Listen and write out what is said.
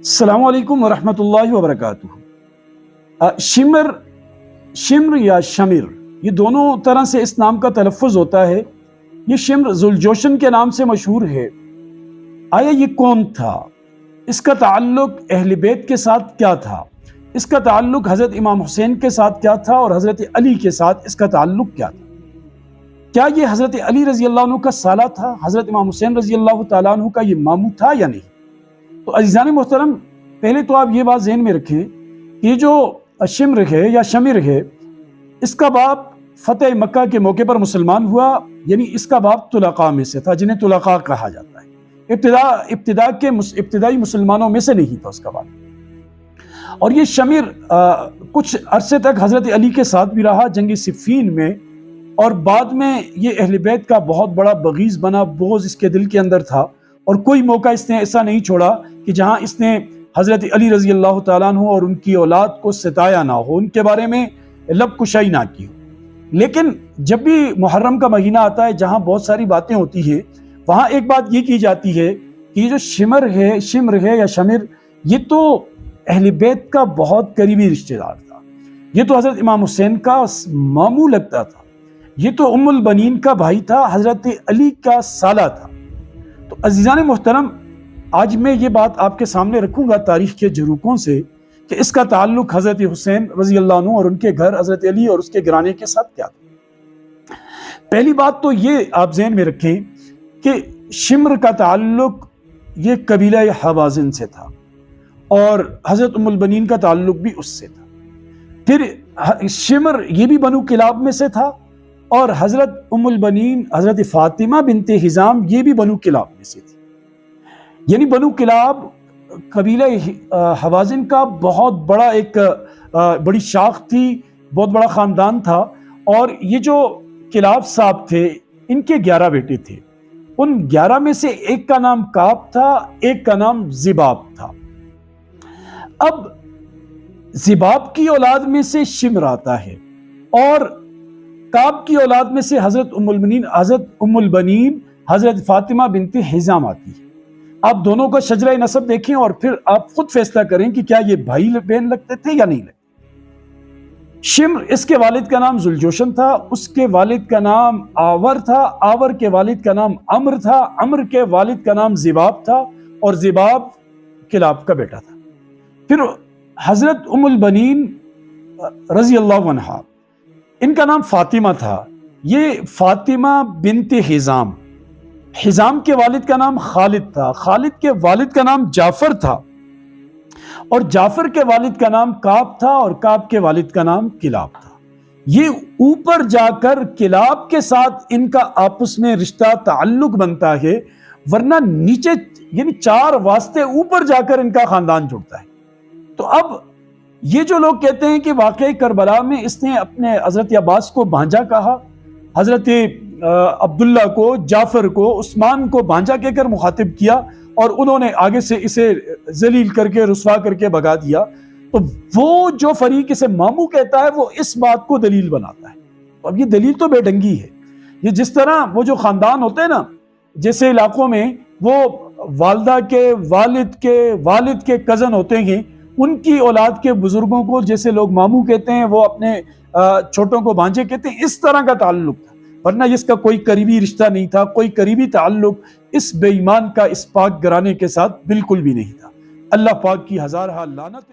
السلام علیکم ورحمۃ اللہ وبرکاتہ۔ شمر یا شمر، یہ دونوں طرح سے اس نام کا تلفظ ہوتا ہے۔ یہ شمر ذوالجوشن کے نام سے مشہور ہے۔ آیا یہ کون تھا؟ اس کا تعلق اہل بیت کے ساتھ کیا تھا؟ اس کا تعلق حضرت امام حسین کے ساتھ کیا تھا اور حضرت علی کے ساتھ اس کا تعلق کیا تھا؟ کیا یہ حضرت علی رضی اللہ عنہ کا سالہ تھا؟ حضرت امام حسین رضی اللہ تعالیٰ عنہ کا یہ ماموں تھا یا نہیں؟ تو عزیزان محترم، پہلے تو آپ یہ بات ذہن میں رکھیں کہ یہ جو شمر ہے یا شمر ہے، اس کا باپ فتح مکہ کے موقع پر مسلمان ہوا، یعنی اس کا باپ طلقاء میں سے تھا، جنہیں طلقاء کہا جاتا ہے۔ ابتدائی مسلمانوں میں سے نہیں تھا اس کا باپ۔ اور یہ شمر کچھ عرصے تک حضرت علی کے ساتھ بھی رہا جنگ صفین میں، اور بعد میں یہ اہل بیت کا بہت بڑا بغیض بنا، بغض اس کے دل کے اندر تھا، اور کوئی موقع اس نے ایسا نہیں چھوڑا کہ جہاں اس نے حضرت علی رضی اللہ تعالیٰ عنہ اور ان کی اولاد کو ستایا نہ ہو، ان کے بارے میں لب کشائی نہ کی ہو۔ لیکن جب بھی محرم کا مہینہ آتا ہے، جہاں بہت ساری باتیں ہوتی ہیں، وہاں ایک بات یہ کی جاتی ہے کہ یہ جو شمر ہے یا شمر، یہ تو اہل بیت کا بہت قریبی رشتہ دار تھا۔ یہ تو حضرت امام حسین کا ماموں لگتا تھا، یہ تو ام البنین کا بھائی تھا، حضرت علی کا سالہ تھا۔ تو عزیزان محترم، آج میں یہ بات آپ کے سامنے رکھوں گا تاریخ کے جھروکوں سے کہ اس کا تعلق حضرت حسین رضی اللہ عنہ اور ان کے گھر حضرت علی اور اس کے گھرانے کے ساتھ کیا تھا۔ پہلی بات تو یہ آپ ذہن میں رکھیں کہ شمر کا تعلق یہ قبیلہ حوازن سے تھا، اور حضرت ام البنین کا تعلق بھی اس سے تھا۔ پھر شمر یہ بھی بنو کلاب میں سے تھا، اور حضرت ام البنین حضرت فاطمہ بنت حزام یہ بھی بنو کلاب میں سے تھی۔ یعنی بنو کلاب قبیلہ حوازن کا بہت بڑا بڑی شاخ تھی، بہت بڑا خاندان تھا، اور یہ جو کلاب صاحب تھے، ان کے 11 بیٹے تھے۔ ان 11 میں سے ایک کا نام کعب تھا، ایک کا نام زباب تھا۔ اب زباب کی اولاد میں سے شمر آتا ہے، اور کعب کی اولاد میں سے حضرت ام البنین حضرت فاطمہ بنت حزام آتی ہے۔ آپ دونوں کا شجرہ نسب دیکھیں اور پھر آپ خود فیصلہ کریں کہ کیا یہ بھائی بہن لگتے تھے یا نہیں لگتے۔ شمر، اس کے والد کا نام ذوالجوشن تھا، اس کے والد کا نام آور تھا، آور کے والد کا نام عمر تھا، عمر کے والد کا نام زباب تھا، اور زباب کلاب کا بیٹا تھا۔ پھر حضرت ام البنین رضی اللہ عنہا، ان کا نام فاطمہ تھا، یہ فاطمہ بنت حزام۔ حزام کے والد کا نام خالد تھا، خالد کے والد کا نام جعفر تھا، اور جعفر کے والد کا نام کعب تھا، اور کعب کے والد کا نام کلاب تھا۔ یہ اوپر جا کر کلاب کے ساتھ ان کا آپس میں رشتہ تعلق بنتا ہے، ورنہ نیچے یعنی 4 واسطے اوپر جا کر ان کا خاندان جڑتا ہے۔ تو اب یہ جو لوگ کہتے ہیں کہ واقعی کربلا میں اس نے اپنے حضرت عباس کو بھانجا کہا، حضرت عبداللہ کو، جعفر کو، عثمان کو بھانجا کہہ کر مخاطب کیا، اور انہوں نے آگے سے اسے ذلیل کر کے رسوا کر کے بھگا دیا، تو وہ جو فریق اسے ماموں کہتا ہے وہ اس بات کو دلیل بناتا ہے۔ اب یہ دلیل تو بے ڈنگی ہے۔ یہ جس طرح وہ جو خاندان ہوتے ہیں نا، جیسے علاقوں میں وہ والدہ کے والد کے کزن ہوتے ہیں، ان کی اولاد کے بزرگوں کو جیسے لوگ ماموں کہتے ہیں، وہ اپنے چھوٹوں کو بھانجے کہتے ہیں، اس طرح کا تعلق تھا، ورنہ اس کا کوئی قریبی رشتہ نہیں تھا، کوئی قریبی تعلق اس بے ایمان کا اس پاک گھرانے کے ساتھ بالکل بھی نہیں تھا۔ اللہ پاک کی ہزارہ لعنت